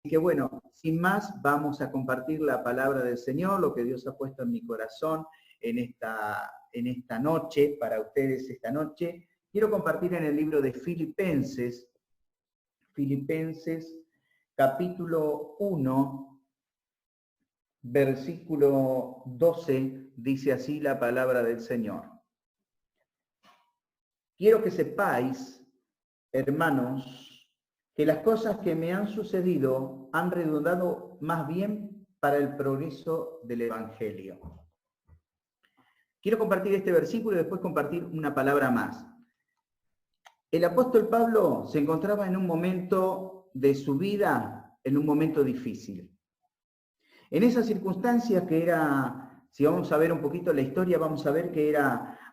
que bueno, sin más, vamos a compartir la palabra del Señor, lo que Dios ha puesto en mi corazón en esta noche, para ustedes esta noche. Quiero compartir en el libro de Filipenses, capítulo 1, versículo 12, dice así la palabra del Señor. Quiero que sepáis, hermanos, que las cosas que me han sucedido han redundado más bien para el progreso del Evangelio. Quiero compartir este versículo y después compartir una palabra más. El apóstol Pablo se encontraba en un momento de su vida, en un momento difícil. En esas circunstancias que era, si vamos a ver un poquito la historia, vamos a ver que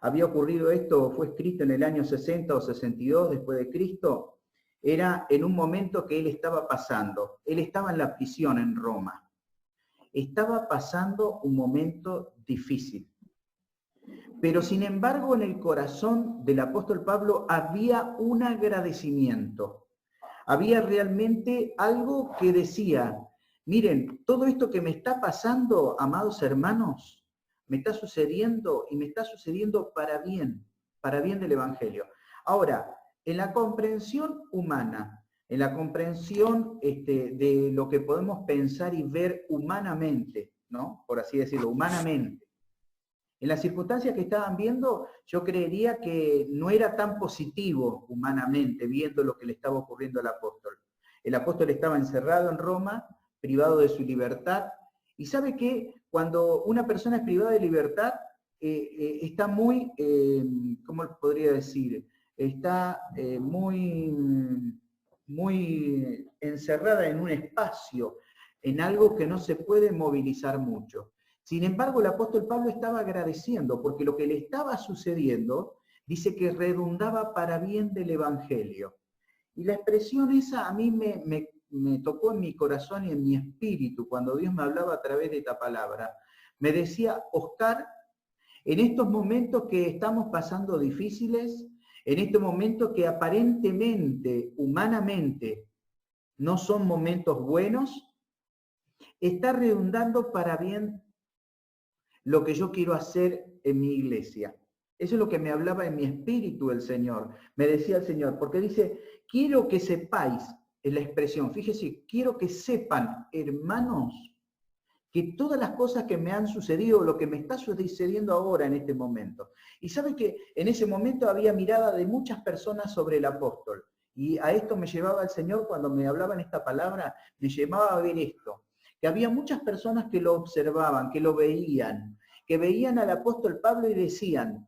había ocurrido esto, fue escrito en el año 60 o 62 después de Cristo. Era en un momento que él estaba pasando. Él estaba en la prisión en Roma. Estaba pasando un momento difícil. Pero sin embargo, en el corazón del apóstol Pablo había un agradecimiento. Había realmente algo que decía, miren, todo esto que me está pasando, amados hermanos, me está sucediendo y me está sucediendo para bien del Evangelio. Ahora, en la comprensión humana, en la comprensión de lo que podemos pensar y ver humanamente, ¿no? Por así decirlo, humanamente. En las circunstancias que estaban viendo, yo creería que no era tan positivo humanamente, viendo lo que le estaba ocurriendo al apóstol. El apóstol estaba encerrado en Roma, privado de su libertad, y sabe que cuando una persona es privada de libertad, está muy, ¿cómo podría decir?, está muy encerrada en un espacio, en algo que no se puede movilizar mucho. Sin embargo, el apóstol Pablo estaba agradeciendo, porque lo que le estaba sucediendo, dice que redundaba para bien del Evangelio. Y la expresión esa a mí me tocó en mi corazón y en mi espíritu, cuando Dios me hablaba a través de esta palabra. Me decía, Oscar, en estos momentos que estamos pasando difíciles, en estos momentos que aparentemente, humanamente, no son momentos buenos, está redundando para bien lo que yo quiero hacer en mi iglesia. Eso es lo que me hablaba en mi espíritu el Señor. Me decía el Señor, porque dice, quiero que sepáis, es la expresión, fíjese, quiero que sepan, hermanos, que todas las cosas que me han sucedido, lo que me está sucediendo ahora en este momento. Y sabe que en ese momento había mirada de muchas personas sobre el apóstol. Y a esto me llevaba el Señor cuando me hablaba en esta palabra, me llevaba a ver esto, que había muchas personas que lo observaban, que lo veían, que veían al apóstol Pablo y decían,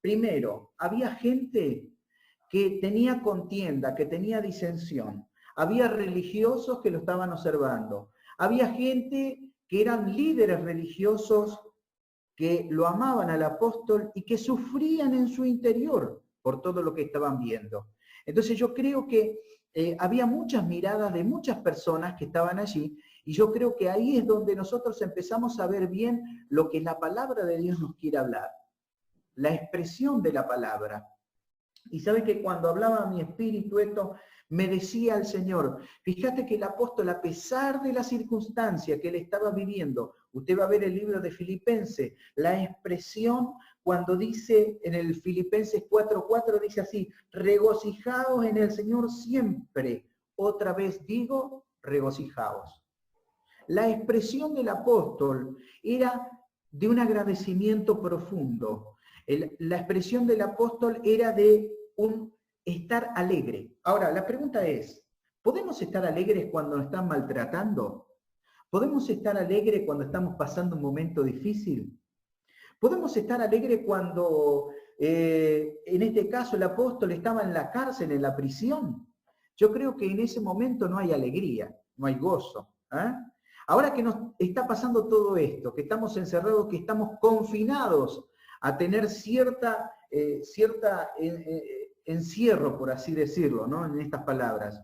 primero, había gente que tenía contienda, que tenía disensión, había religiosos que lo estaban observando, había gente que eran líderes religiosos que lo amaban al apóstol y que sufrían en su interior por todo lo que estaban viendo. Entonces yo creo que había muchas miradas de muchas personas que estaban allí y yo creo que ahí es donde nosotros empezamos a ver bien lo que la palabra de Dios nos quiere hablar, la expresión de la palabra. Y sabe que cuando hablaba a mi espíritu esto, me decía el Señor, fíjate que el apóstol, a pesar de la circunstancia que él estaba viviendo, usted va a ver el libro de Filipenses, la expresión cuando dice en el Filipenses 4:4, dice así, regocijaos en el Señor siempre. Otra vez digo, regocijaos. La expresión del apóstol era de un agradecimiento profundo. La expresión del apóstol era de un estar alegre. Ahora, la pregunta es, ¿podemos estar alegres cuando nos están maltratando? ¿Podemos estar alegres cuando estamos pasando un momento difícil? ¿Podemos estar alegres cuando, en este caso, el apóstol estaba en la cárcel, en la prisión? Yo creo que en ese momento no hay alegría, no hay gozo. Ahora que nos está pasando todo esto, que estamos encerrados, que estamos confinados a tener cierta encierro, por así decirlo, ¿no? En estas palabras,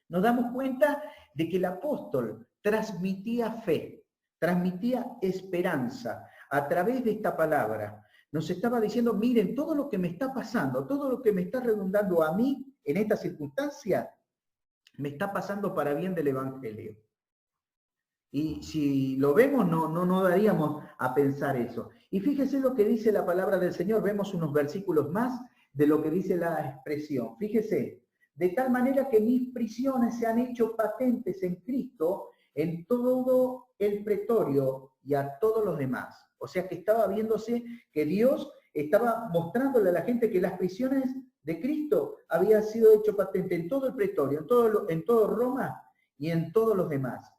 nos damos cuenta de que el apóstol transmitía fe, transmitía esperanza a través de esta palabra. Nos estaba diciendo, miren, todo lo que me está pasando, todo lo que me está redundando a mí en esta circunstancia, me está pasando para bien del Evangelio. Y si lo vemos, no daríamos a pensar eso. Y fíjese lo que dice la palabra del Señor. Vemos unos versículos más de lo que dice la expresión. Fíjese, de tal manera que mis prisiones se han hecho patentes en Cristo en todo el pretorio y a todos los demás. O sea que estaba viéndose que Dios estaba mostrándole a la gente que las prisiones de Cristo habían sido hecho patente en todo el pretorio, en todo Roma y en todos los demás.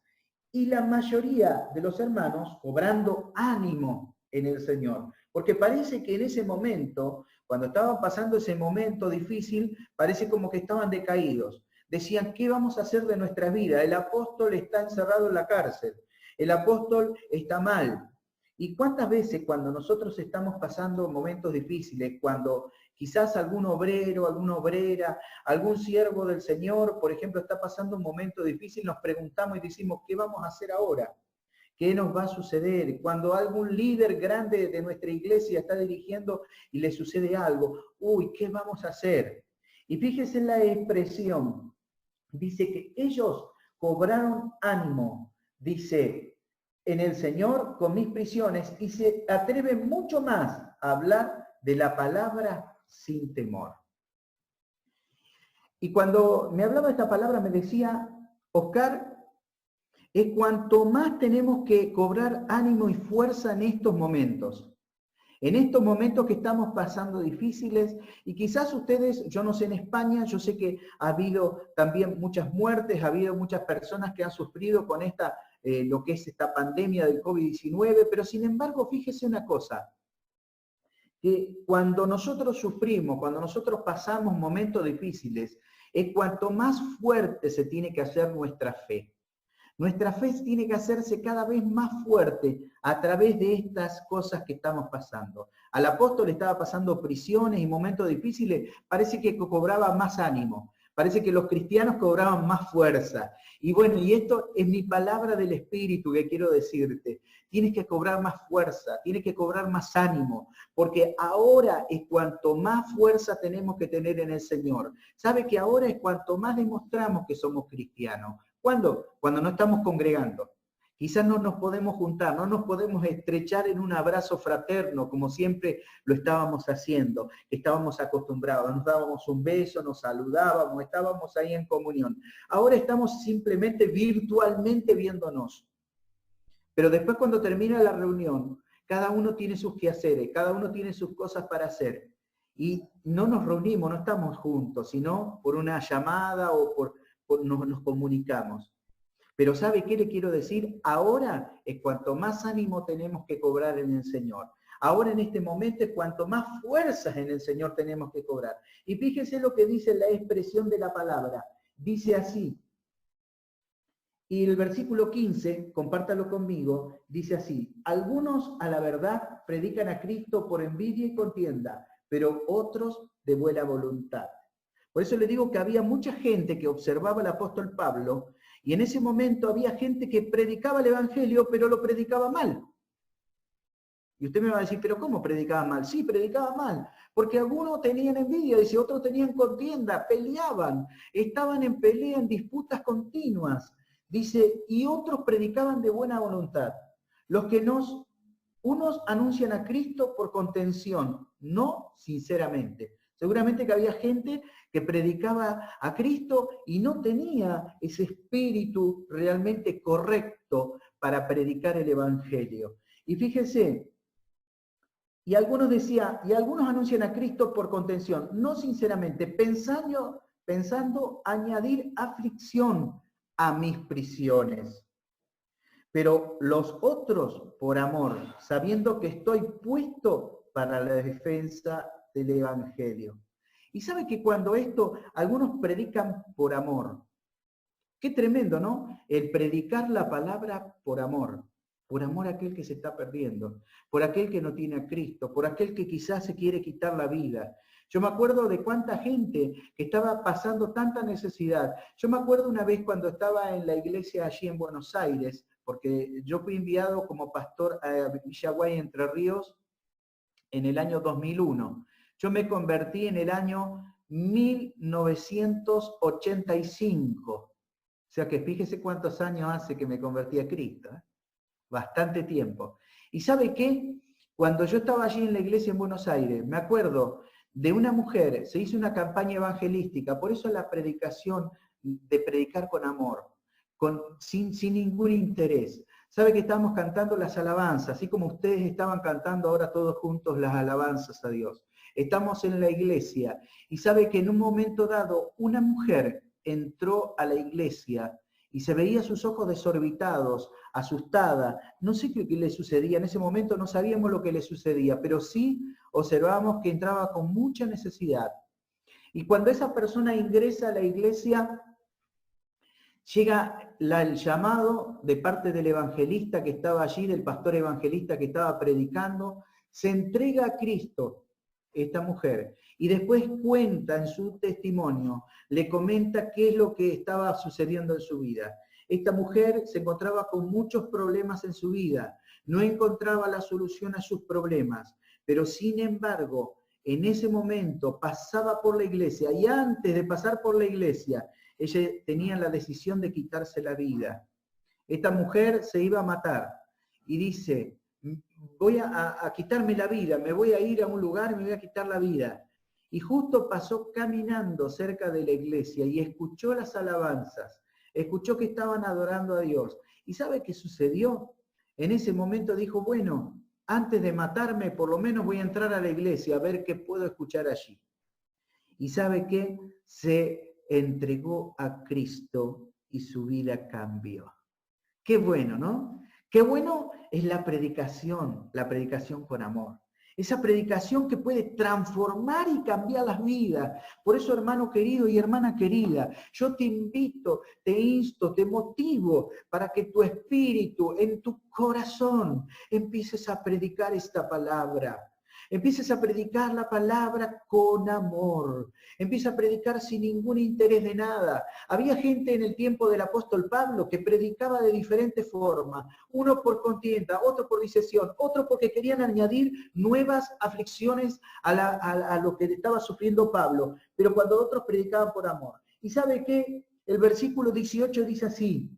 Y la mayoría de los hermanos cobrando ánimo en el Señor. Porque parece que en ese momento, cuando estaban pasando ese momento difícil, parece como que estaban decaídos. Decían, ¿qué vamos a hacer de nuestra vida? El apóstol está encerrado en la cárcel. El apóstol está mal. ¿Y cuántas veces cuando nosotros estamos pasando momentos difíciles, cuando quizás algún obrero, alguna obrera, algún siervo del Señor, por ejemplo, está pasando un momento difícil, nos preguntamos y decimos, ¿qué vamos a hacer ahora? ¿Qué nos va a suceder? Cuando algún líder grande de nuestra iglesia está dirigiendo y le sucede algo, uy, ¿qué vamos a hacer? Y fíjese en la expresión, dice que ellos cobraron ánimo, dice, en el Señor con mis prisiones, y se atreven mucho más a hablar de la palabra sin temor. Y cuando me hablaba esta palabra me decía, Oscar, es cuanto más tenemos que cobrar ánimo y fuerza en estos momentos. En estos momentos que estamos pasando difíciles, y quizás ustedes, yo no sé en España, yo sé que ha habido también muchas muertes, ha habido muchas personas que han sufrido con lo que es esta pandemia del COVID-19, pero sin embargo, fíjese una cosa, que cuando nosotros sufrimos, cuando nosotros pasamos momentos difíciles, es cuanto más fuerte se tiene que hacer nuestra fe. Nuestra fe tiene que hacerse cada vez más fuerte a través de estas cosas que estamos pasando. Al apóstol estaba pasando prisiones y momentos difíciles, parece que cobraba más ánimo, parece que los cristianos cobraban más fuerza. Y bueno, y esto es mi palabra del Espíritu que quiero decirte. Tienes que cobrar más fuerza, tienes que cobrar más ánimo, porque ahora es cuanto más fuerza tenemos que tener en el Señor. ¿Sabe que ahora es cuanto más demostramos que somos cristianos? ¿Cuándo? Cuando no estamos congregando. Quizás no nos podemos juntar, no nos podemos estrechar en un abrazo fraterno como siempre lo estábamos haciendo, estábamos acostumbrados, nos dábamos un beso, nos saludábamos, estábamos ahí en comunión. Ahora estamos simplemente virtualmente viéndonos. Pero después cuando termina la reunión, cada uno tiene sus quehaceres, cada uno tiene sus cosas para hacer. Y no nos reunimos, no estamos juntos, sino por una llamada o nos comunicamos. Pero ¿sabe qué le quiero decir? Ahora es cuanto más ánimo tenemos que cobrar en el Señor. Ahora en este momento es cuanto más fuerzas en el Señor tenemos que cobrar. Y fíjese lo que dice la expresión de la palabra. Dice así. Y el versículo 15, compártalo conmigo, dice así. Algunos a la verdad predican a Cristo por envidia y contienda, pero otros de buena voluntad. Por eso le digo que había mucha gente que observaba al apóstol Pablo y en ese momento había gente que predicaba el evangelio, pero lo predicaba mal. Y usted me va a decir, ¿pero cómo predicaba mal? Sí, predicaba mal, porque algunos tenían envidia, dice, otros tenían contienda, peleaban, estaban en pelea, en disputas continuas. Dice, y otros predicaban de buena voluntad. Unos anuncian a Cristo por contención, no sinceramente. Seguramente que había gente que predicaba a Cristo y no tenía ese espíritu realmente correcto para predicar el Evangelio. Y fíjese, y algunos decían, y algunos anuncian a Cristo por contención, no sinceramente, pensando añadir aflicción a mis prisiones. Pero los otros por amor, sabiendo que estoy puesto para la defensa del Evangelio. Y sabe que cuando algunos predican por amor, qué tremendo, ¿no? El predicar la palabra por amor a aquel que se está perdiendo, por aquel que no tiene a Cristo, por aquel que quizás se quiere quitar la vida. Yo me acuerdo de cuánta gente que estaba pasando tanta necesidad. Yo me acuerdo una vez cuando estaba en la iglesia allí en Buenos Aires, porque yo fui enviado como pastor a Villaguay, Entre Ríos, en el año 2001. Yo me convertí en el año 1985. O sea que fíjese cuántos años hace que me convertí a Cristo. Bastante tiempo. ¿Y sabe qué? Cuando yo estaba allí en la iglesia en Buenos Aires, me acuerdo de una mujer, se hizo una campaña evangelística, por eso la predicación de predicar con amor, sin ningún interés. Sabe que estábamos cantando las alabanzas, así como ustedes estaban cantando ahora todos juntos las alabanzas a Dios. Estamos en la iglesia y sabe que en un momento dado una mujer entró a la iglesia y se veía sus ojos desorbitados, asustada. No sé qué le sucedía, en ese momento no sabíamos lo que le sucedía, pero sí observamos que entraba con mucha necesidad. Y cuando esa persona ingresa a la iglesia, llega el llamado de parte del evangelista que estaba allí, del pastor evangelista que estaba predicando, se entrega a Cristo esta mujer, y después cuenta en su testimonio, le comenta qué es lo que estaba sucediendo en su vida. Esta mujer se encontraba con muchos problemas en su vida, no encontraba la solución a sus problemas, pero sin embargo, en ese momento pasaba por la iglesia, y antes de pasar por la iglesia, ella tenía la decisión de quitarse la vida. Esta mujer se iba a matar, y dice, voy a quitarme la vida, me voy a ir a un lugar y me voy a quitar la vida. Y justo pasó caminando cerca de la iglesia y escuchó las alabanzas, escuchó que estaban adorando a Dios. ¿Y sabe qué sucedió? En ese momento dijo, bueno, antes de matarme, por lo menos voy a entrar a la iglesia a ver qué puedo escuchar allí. ¿Y sabe qué? Se entregó a Cristo y su vida cambió. Qué bueno, ¿no? Qué bueno es la predicación con amor. Esa predicación que puede transformar y cambiar las vidas. Por eso, hermano querido y hermana querida, yo te invito, te insto, te motivo para que tu espíritu, en tu corazón, empieces a predicar esta palabra. Empieces a predicar la palabra con amor. Empieza a predicar sin ningún interés de nada. Había gente en el tiempo del apóstol Pablo que predicaba de diferentes formas. Uno por contienda, otro por disesión, otro porque querían añadir nuevas aflicciones a lo que estaba sufriendo Pablo. Pero cuando otros predicaban por amor. ¿Y sabe qué? El versículo 18 dice así.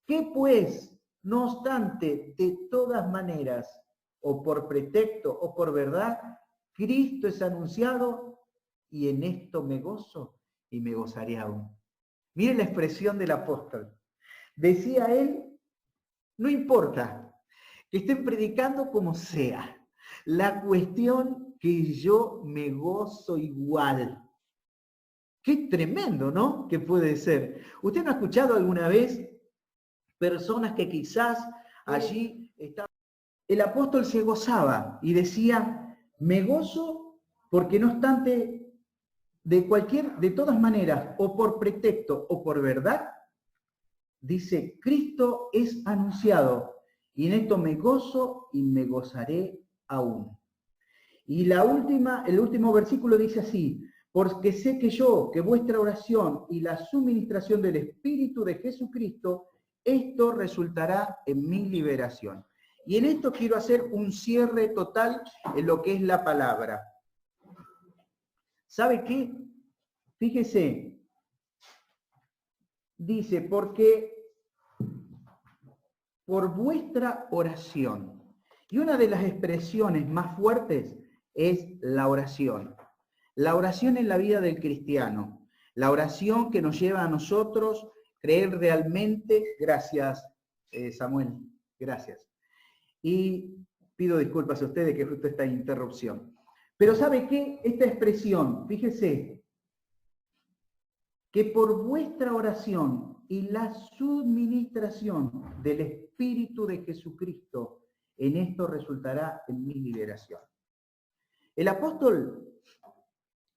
¿Qué pues? No obstante, de todas maneras, o por pretexto o por verdad, Cristo es anunciado y en esto me gozo y me gozaré aún. Miren la expresión del apóstol. Decía él, no importa que estén predicando como sea, la cuestión que yo me gozo igual. Qué tremendo, ¿no? Que puede ser. ¿Usted no ha escuchado alguna vez personas que quizás allí estaban? El apóstol se gozaba y decía, me gozo porque no obstante, de todas maneras, o por pretexto o por verdad, dice, Cristo es anunciado y en esto me gozo y me gozaré aún. Y el último versículo dice así, porque sé que vuestra oración y la suministración del Espíritu de Jesucristo, esto resultará en mi liberación. Y en esto quiero hacer un cierre total en lo que es la palabra. ¿Sabe qué? Fíjese, dice, porque por vuestra oración. Y una de las expresiones más fuertes es la oración. La oración en la vida del cristiano. La oración que nos lleva a nosotros creer realmente, gracias Samuel, gracias. Y pido disculpas a ustedes que justo esta interrupción. Pero ¿sabe qué? Esta expresión, fíjese, que por vuestra oración y la suministración del Espíritu de Jesucristo, en esto resultará en mi liberación. El apóstol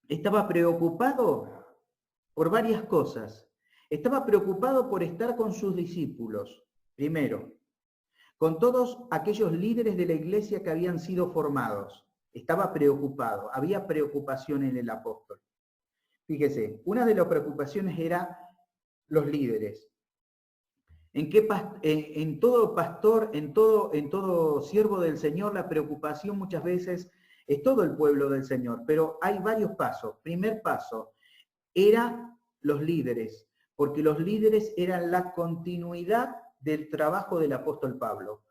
estaba preocupado por varias cosas. Estaba preocupado por estar con sus discípulos, primero, con todos aquellos líderes de la iglesia que habían sido formados. Estaba preocupado, había preocupación en el apóstol. Fíjese, una de las preocupaciones era los líderes. En todo pastor, en todo siervo del Señor, la preocupación muchas veces es todo el pueblo del Señor, pero hay varios pasos. Primer paso, eran los líderes, porque los líderes eran la continuidad del trabajo del apóstol Pablo.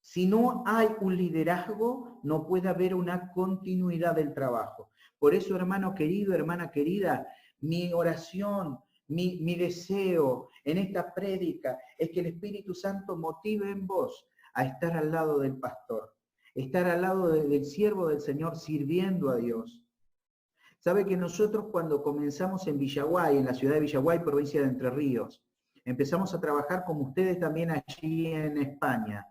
Si no hay un liderazgo, no puede haber una continuidad del trabajo. Por eso, hermano querido, hermana querida, mi oración, mi deseo en esta prédica es que el Espíritu Santo motive en vos a estar al lado del pastor, estar al lado del siervo del Señor sirviendo a Dios. Sabe que nosotros cuando comenzamos en Villaguay, en la ciudad de Villaguay, provincia de Entre Ríos, empezamos a trabajar como ustedes también allí en España.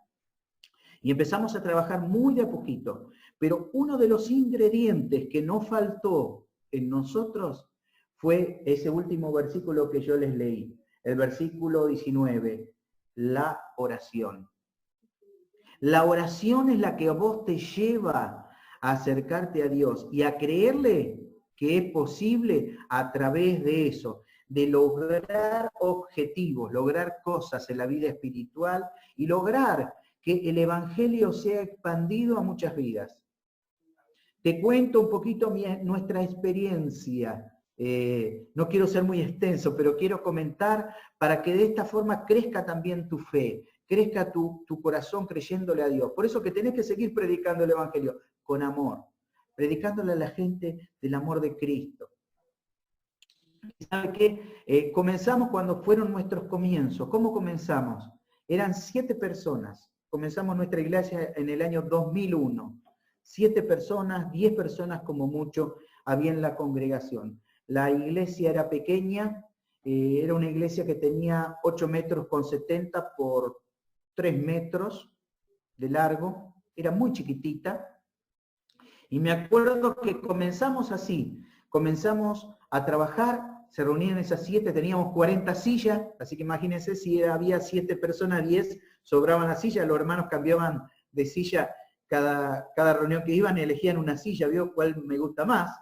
Y empezamos a trabajar muy de a poquito. Pero uno de los ingredientes que no faltó en nosotros fue ese último versículo que yo les leí, el versículo 19, la oración. La oración es la que a vos te lleva a acercarte a Dios y a creerle que es posible a través de eso, de lograr objetivos, lograr cosas en la vida espiritual y lograr que el Evangelio sea expandido a muchas vidas. Te cuento un poquito nuestra experiencia. No quiero ser muy extenso, pero quiero comentar para que de esta forma crezca también tu fe, crezca tu corazón creyéndole a Dios. Por eso que tenés que seguir predicando el Evangelio con amor, predicándole a la gente del amor de Cristo. ¿Sabe qué? Comenzamos cuando fueron nuestros comienzos. ¿Cómo comenzamos? Eran 7 personas. Comenzamos nuestra iglesia en el año 2001. 7 personas, 10 personas como mucho había en la congregación. La iglesia era pequeña, era una iglesia que tenía 8 metros con 70 por 3 metros de largo, era muy chiquitita. Y me acuerdo que comenzamos así, comenzamos a trabajar, se reunían esas 7, teníamos 40 sillas, así que imagínense si había 7 personas, 10, sobraban las sillas, los hermanos cambiaban de silla cada reunión que iban, elegían una silla, vio cuál me gusta más.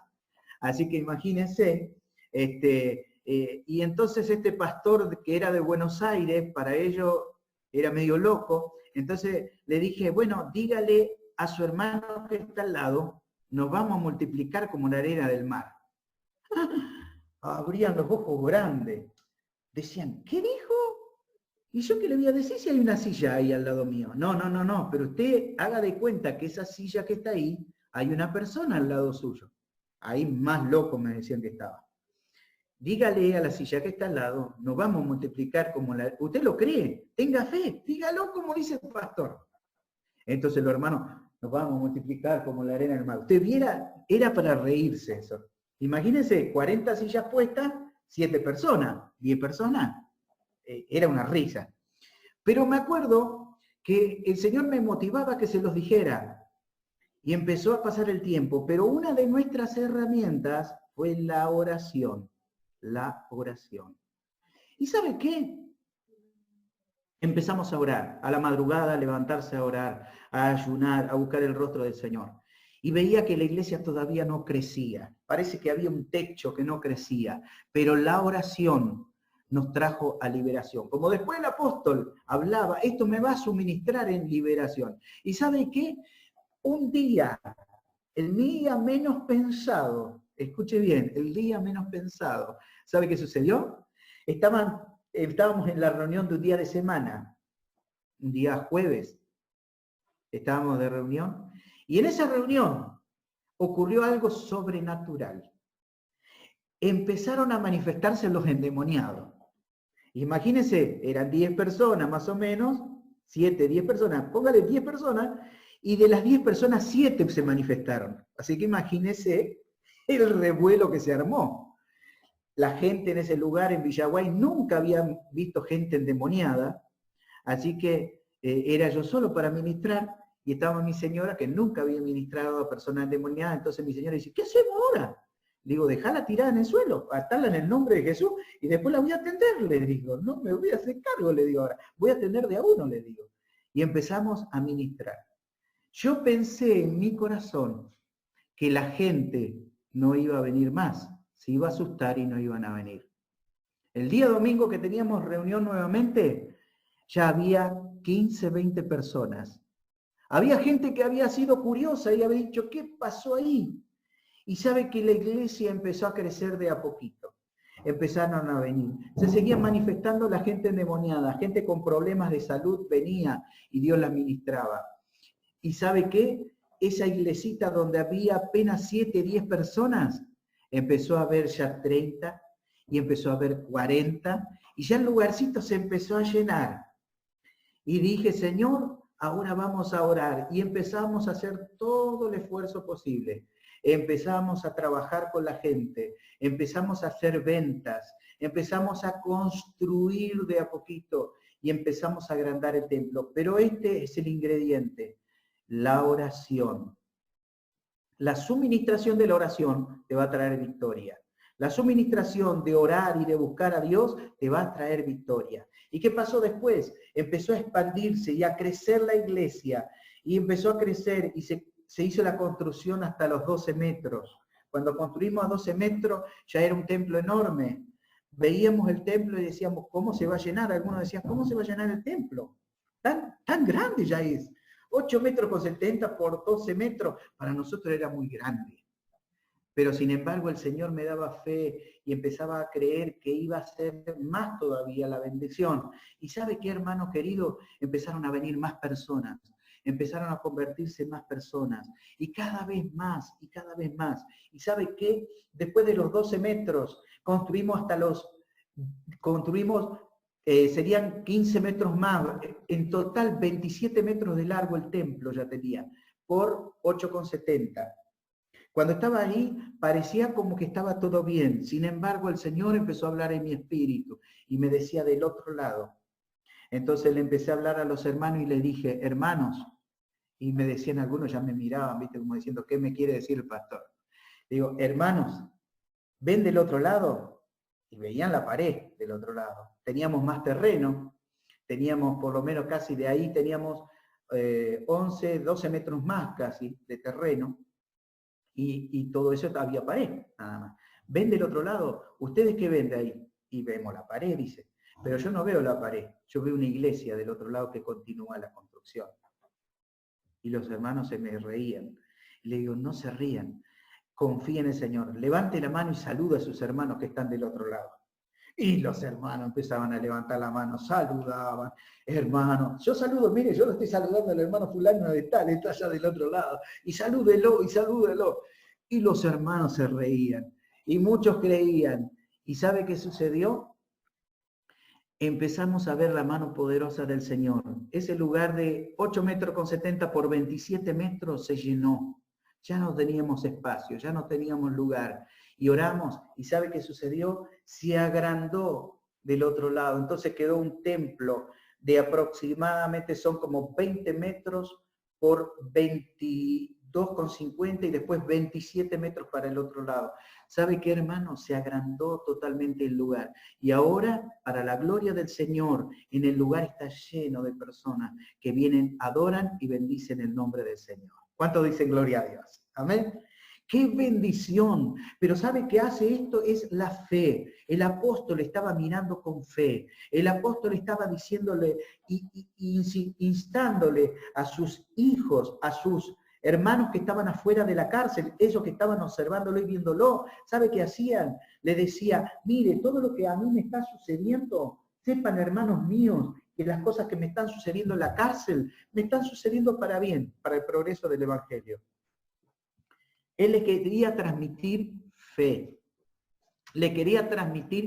Así que imagínense, y entonces este pastor que era de Buenos Aires, para ellos era medio loco, entonces le dije, bueno, dígale a su hermano que está al lado, nos vamos a multiplicar como la arena del mar. Abrían los ojos grandes, decían, ¿qué dijo? ¿Y yo qué le voy a decir si hay una silla ahí al lado mío? No, pero usted haga de cuenta que esa silla que está ahí, hay una persona al lado suyo. Ahí más loco me decían que estaba. Dígale a la silla que está al lado, nos vamos a multiplicar como la... ¿Usted lo cree? Tenga fe, dígalo como dice el pastor. Entonces los hermanos, nos vamos a multiplicar como la arena del mar. Usted viera, era para reírse eso. Imagínense, 40 sillas puestas, 7 personas, 10 personas. Era una risa. Pero me acuerdo que el Señor me motivaba a que se los dijera. Y empezó a pasar el tiempo. Pero una de nuestras herramientas fue la oración. La oración. ¿Y sabe qué? Empezamos a orar, a la madrugada, a levantarse a orar, a ayunar, a buscar el rostro del Señor. Y veía que la iglesia todavía no crecía. Parece que había un techo que no crecía. Pero la oración nos trajo a liberación. Como después el apóstol hablaba, esto me va a suministrar en liberación. ¿Y sabe qué? Un día, el día menos pensado, escuche bien, el día menos pensado, ¿sabe qué sucedió? Estábamos en la reunión de un día de semana, un día jueves, estábamos de reunión, y en esa reunión ocurrió algo sobrenatural. Empezaron a manifestarse los endemoniados. Imagínense, eran 10 personas más o menos, 7, 10 personas, póngale 10 personas, y de las 10 personas, 7 se manifestaron. Así que imagínense el revuelo que se armó. La gente en ese lugar, en Villaguay, nunca había visto gente endemoniada, así que era yo solo para ministrar, y estaba mi señora, que nunca había ministrado a personas endemoniadas, entonces mi señora dice, ¿qué hacemos ahora? Digo, dejala tirada en el suelo, atarla en el nombre de Jesús, y después la voy a atender, le digo. No me voy a hacer cargo, le digo ahora. Voy a atender de a uno, le digo. Y empezamos a ministrar. Yo pensé en mi corazón que la gente no iba a venir más, se iba a asustar y no iban a venir. El día domingo que teníamos reunión nuevamente, ya había 15, 20 personas. Había gente que había sido curiosa y había dicho, ¿qué pasó ahí? Y sabe que la iglesia empezó a crecer de a poquito. Empezaron a venir. Se seguían manifestando la gente endemoniada, gente con problemas de salud venía y Dios la ministraba. ¿Y sabe qué? Esa iglesita donde había apenas 7, 10 personas, empezó a haber ya 30 y empezó a haber 40 y ya el lugarcito se empezó a llenar. Y dije, Señor, ahora vamos a orar. Y empezamos a hacer todo el esfuerzo posible. Empezamos a trabajar con la gente, empezamos a hacer ventas, empezamos a construir de a poquito y empezamos a agrandar el templo. Pero este es el ingrediente, la oración. La suministración de la oración te va a traer victoria. La suministración de orar y de buscar a Dios te va a traer victoria. ¿Y qué pasó después? Empezó a expandirse y a crecer la iglesia. Y empezó a crecer y se hizo la construcción hasta los 12 metros. Cuando construimos a 12 metros ya era un templo enorme. Veíamos el templo y decíamos, ¿cómo se va a llenar? Algunos decían, ¿cómo se va a llenar el templo? Tan grande ya es. 8 metros con 70 por 12 metros, para nosotros era muy grande. Pero sin embargo el Señor me daba fe y empezaba a creer que iba a ser más todavía la bendición. Y ¿sabe qué, hermano querido? Empezaron a venir más personas, empezaron a convertirse más personas, y cada vez más, y cada vez más. ¿Y sabe qué? Después de los 12 metros, serían 15 metros más, en total 27 metros de largo el templo ya tenía, por 8,70. Cuando estaba ahí, parecía como que estaba todo bien. Sin embargo, el Señor empezó a hablar en mi espíritu y me decía del otro lado. Entonces le empecé a hablar a los hermanos y le dije, hermanos, y me decían algunos, ya me miraban, viste, como diciendo, ¿qué me quiere decir el pastor? Digo, hermanos, ¿ven del otro lado? Y veían la pared del otro lado. Teníamos más terreno, teníamos por lo menos casi de ahí, teníamos 11, 12 metros más casi de terreno. Y todo eso había pared, nada más. ¿Ven del otro lado? ¿Ustedes qué ven de ahí? Y vemos la pared, dice. Pero yo no veo la pared, yo veo una iglesia del otro lado que continúa la construcción. Y los hermanos se me reían. Y le digo, no se rían, confíen en el Señor. Levante la mano y saluda a sus hermanos que están del otro lado. Y los hermanos empezaban a levantar la mano, saludaban, hermanos. Yo saludo, mire, yo lo estoy saludando al hermano fulano de tal, está allá del otro lado. Y salúdelo, y salúdelo. Y los hermanos se reían. Y muchos creían. ¿Y sabe qué sucedió? Empezamos a ver la mano poderosa del Señor. Ese lugar de 8 metros con 70 por 27 metros se llenó. Ya no teníamos espacio, ya no teníamos lugar. Y oramos, y ¿sabe qué sucedió? Se agrandó del otro lado. Entonces quedó un templo de aproximadamente, son como 20 metros por 22,50 y después 27 metros para el otro lado. ¿Sabe qué, hermano? Se agrandó totalmente el lugar. Y ahora, para la gloria del Señor, en el lugar está lleno de personas que vienen, adoran y bendicen el nombre del Señor. ¿Cuántos dicen gloria a Dios? Amén. ¡Qué bendición! Pero ¿sabe qué hace esto? Es la fe. El apóstol estaba mirando con fe. El apóstol estaba diciéndole, instándole a sus hijos, a sus hermanos que estaban afuera de la cárcel, ellos que estaban observándolo y viéndolo. ¿Sabe qué hacían? Le decía, mire, todo lo que a mí me está sucediendo, sepan, hermanos míos, que las cosas que me están sucediendo en la cárcel me están sucediendo para bien, para el progreso del Evangelio. Él le quería transmitir fe, le quería transmitir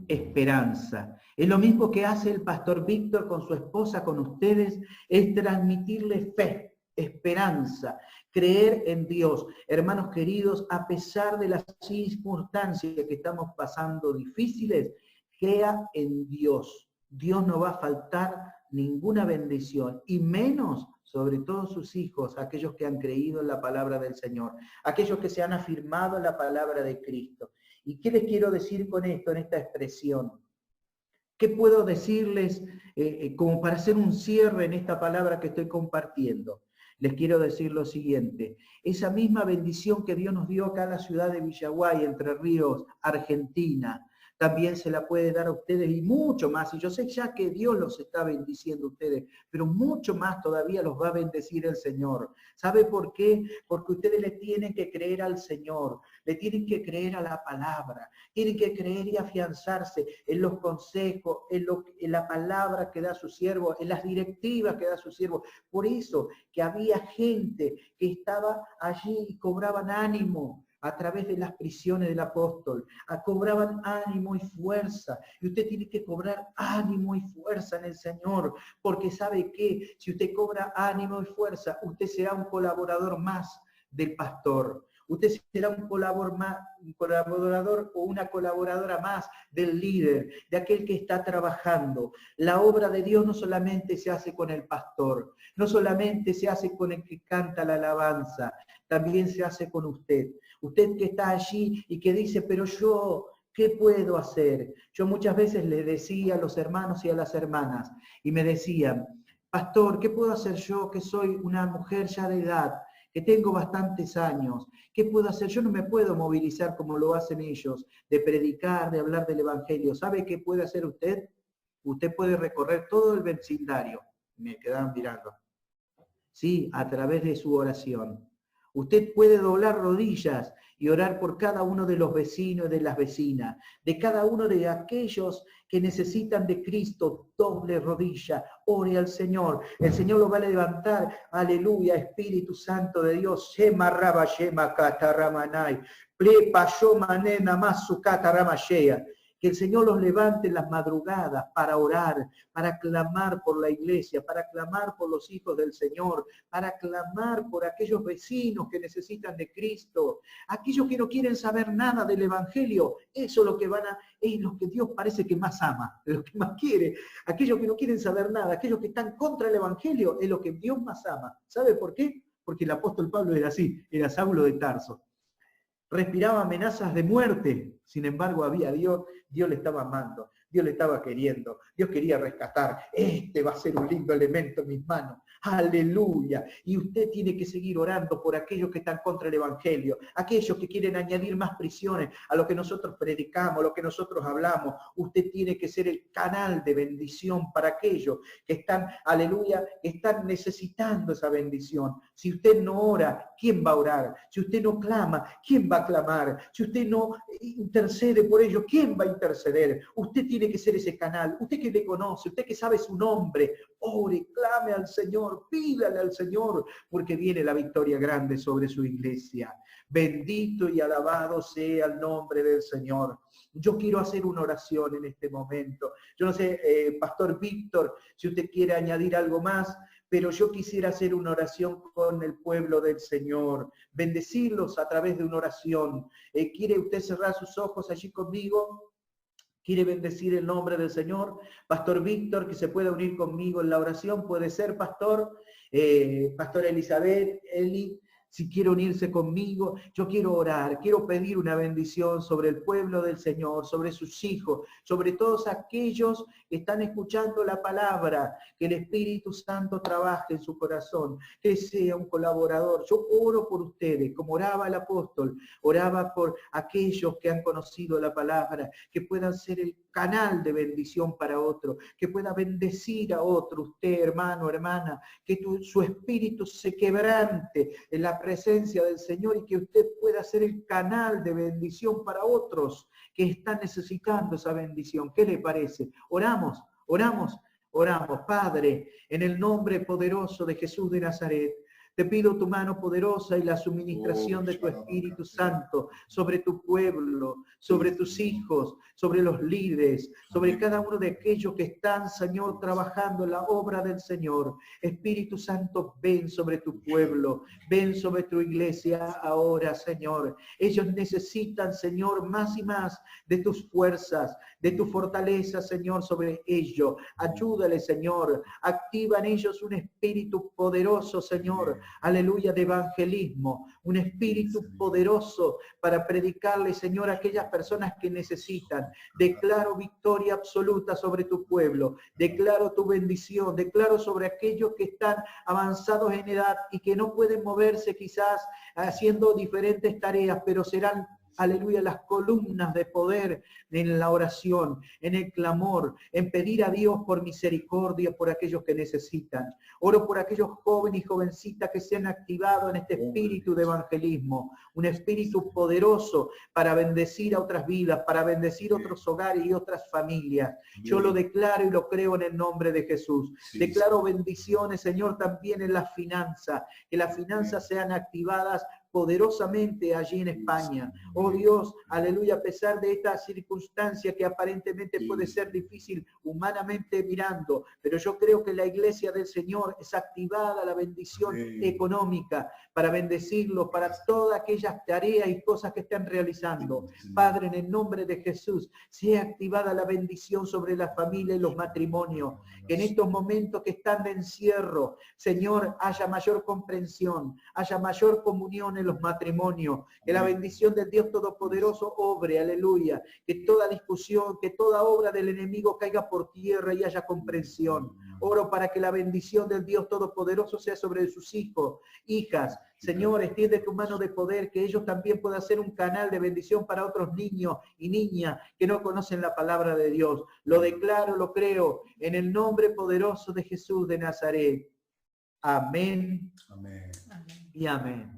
esperanza. Es lo mismo que hace el pastor Víctor con su esposa, con ustedes, es transmitirle fe, esperanza, creer en Dios. Hermanos queridos, a pesar de las circunstancias que estamos pasando difíciles, crea en Dios. Dios no va a faltar ninguna bendición, y menos sobre todo sus hijos, aquellos que han creído en la palabra del Señor, aquellos que se han afirmado en la palabra de Cristo. ¿Y qué les quiero decir con esto, en esta expresión? ¿Qué puedo decirles como para hacer un cierre en esta palabra que estoy compartiendo? Les quiero decir lo siguiente, esa misma bendición que Dios nos dio acá en la ciudad de Villaguay, Entre Ríos, Argentina, también se la puede dar a ustedes y mucho más. Y yo sé ya que Dios los está bendiciendo a ustedes, pero mucho más todavía los va a bendecir el Señor. ¿Sabe por qué? Porque ustedes le tienen que creer al Señor, le tienen que creer a la palabra, tienen que creer y afianzarse en los consejos, en la palabra que da su siervo, en las directivas que da su siervo. Por eso que había gente que estaba allí y cobraban ánimo a través de las prisiones del apóstol, cobraban ánimo y fuerza. Y usted tiene que cobrar ánimo y fuerza en el Señor, porque sabe que si usted cobra ánimo y fuerza, usted será un colaborador más del pastor. Usted será un colaborador o una colaboradora más del líder, de aquel que está trabajando. La obra de Dios no solamente se hace con el pastor, no solamente se hace con el que canta la alabanza, también se hace con usted. Usted que está allí y que dice, pero yo, ¿qué puedo hacer? Yo muchas veces le decía a los hermanos y a las hermanas, y me decían, pastor, ¿qué puedo hacer yo que soy una mujer ya de edad, que tengo bastantes años? ¿Qué puedo hacer? Yo no me puedo movilizar como lo hacen ellos, de predicar, de hablar del Evangelio. ¿Sabe qué puede hacer usted? Usted puede recorrer todo el vecindario. Me quedaban mirando. Sí, a través de su oración. Usted puede doblar rodillas y orar por cada uno de los vecinos y de las vecinas, de cada uno de aquellos que necesitan de Cristo. Doble rodilla, ore al Señor. El Señor lo va a levantar. Aleluya, Espíritu Santo de Dios. Shema raba shema kataramanai. Plepa shomane namasu kataramashea. Que el Señor los levante en las madrugadas para orar, para clamar por la iglesia, para clamar por los hijos del Señor, para clamar por aquellos vecinos que necesitan de Cristo, aquellos que no quieren saber nada del Evangelio. Eso es lo que es lo que Dios parece que más ama, es lo que más quiere. Aquellos que no quieren saber nada, aquellos que están contra el Evangelio, es lo que Dios más ama. ¿Sabe por qué? Porque el apóstol Pablo era así, era Saulo de Tarso. Respiraba amenazas de muerte, sin embargo había Dios le estaba amando, Dios le estaba queriendo, Dios quería rescatar. Este va a ser un lindo elemento en mis manos. Aleluya. Y usted tiene que seguir orando por aquellos que están contra el Evangelio, aquellos que quieren añadir más prisiones a lo que nosotros predicamos, lo que nosotros hablamos. Usted tiene que ser el canal de bendición para aquellos que están, aleluya, que están necesitando esa bendición. Si usted no ora, ¿quién va a orar? Si usted no clama, ¿quién va a clamar? Si usted no intercede por ellos, ¿quién va a interceder? Usted tiene que ser ese canal. Usted que le conoce, usted que sabe su nombre, ore, clame al Señor, pídale al Señor, porque viene la victoria grande sobre su iglesia. Bendito y alabado sea el nombre del Señor. Yo quiero hacer una oración en este momento. Yo no sé, Pastor Víctor, si usted quiere añadir algo más, pero yo quisiera hacer una oración con el pueblo del Señor, bendecirlos a través de una oración. ¿Quiere usted cerrar sus ojos allí conmigo? ¿Quiere bendecir el nombre del Señor? Pastor Víctor, que se pueda unir conmigo en la oración, puede ser, Pastor. Pastor Elizabeth, Eli, si quiere unirse conmigo, yo quiero orar, quiero pedir una bendición sobre el pueblo del Señor, sobre sus hijos, sobre todos aquellos que están escuchando la palabra, que el Espíritu Santo trabaje en su corazón, que sea un colaborador. Yo oro por ustedes, como oraba el apóstol, oraba por aquellos que han conocido la palabra, que puedan ser el canal de bendición para otro, que pueda bendecir a otro, usted, hermano, hermana, que su espíritu se quebrante en la presencia del Señor y que usted pueda ser el canal de bendición para otros que están necesitando esa bendición. ¿Qué le parece? Oramos, oramos, oramos. Padre, en el nombre poderoso de Jesús de Nazaret, te pido tu mano poderosa y la suministración de tu Espíritu Santo sobre tu pueblo, sobre tus hijos, sobre los líderes, sobre cada uno de aquellos que están, Señor, trabajando en la obra del Señor. Espíritu Santo, ven sobre tu pueblo, ven sobre tu iglesia ahora, Señor. Ellos necesitan, Señor, más y más de tus fuerzas, de tu fortaleza, Señor, sobre ellos. Ayúdale, Señor. Activa en ellos un espíritu poderoso, Señor. Aleluya, de evangelismo, un espíritu poderoso para predicarle, Señor, a aquellas personas que necesitan. Declaro victoria absoluta sobre tu pueblo, declaro tu bendición, declaro sobre aquellos que están avanzados en edad y que no pueden moverse quizás haciendo diferentes tareas, pero serán aleluya, las columnas de poder en la oración, en el clamor, en pedir a Dios por misericordia por aquellos que necesitan. Oro por aquellos jóvenes y jovencitas que se han activado en este espíritu de evangelismo, un espíritu poderoso para bendecir a otras vidas, para bendecir otros hogares y otras familias. Yo lo declaro y lo creo en el nombre de Jesús. Declaro bendiciones, Señor, también en las finanzas, que las finanzas sean activadas poderosamente allí en España. Oh Dios, aleluya, a pesar de esta circunstancia que aparentemente puede ser difícil humanamente mirando, pero yo creo que la iglesia del Señor es activada la bendición económica para bendecirlos, para todas aquellas tareas y cosas que están realizando. Padre, en el nombre de Jesús, sea activada la bendición sobre la familia y los matrimonios, que en estos momentos que están de encierro, Señor, haya mayor comprensión, haya mayor comunión en los matrimonios, que la bendición del Dios Todopoderoso obre, aleluya, que toda discusión, que toda obra del enemigo caiga por tierra y haya comprensión. Oro para que la bendición del Dios Todopoderoso sea sobre sus hijos, hijas. Señor, extiende tu mano de poder, que ellos también puedan ser un canal de bendición para otros niños y niñas que no conocen la palabra de Dios. Lo declaro, lo creo, en el nombre poderoso de Jesús de Nazaret. Amén. Amén. Y amén.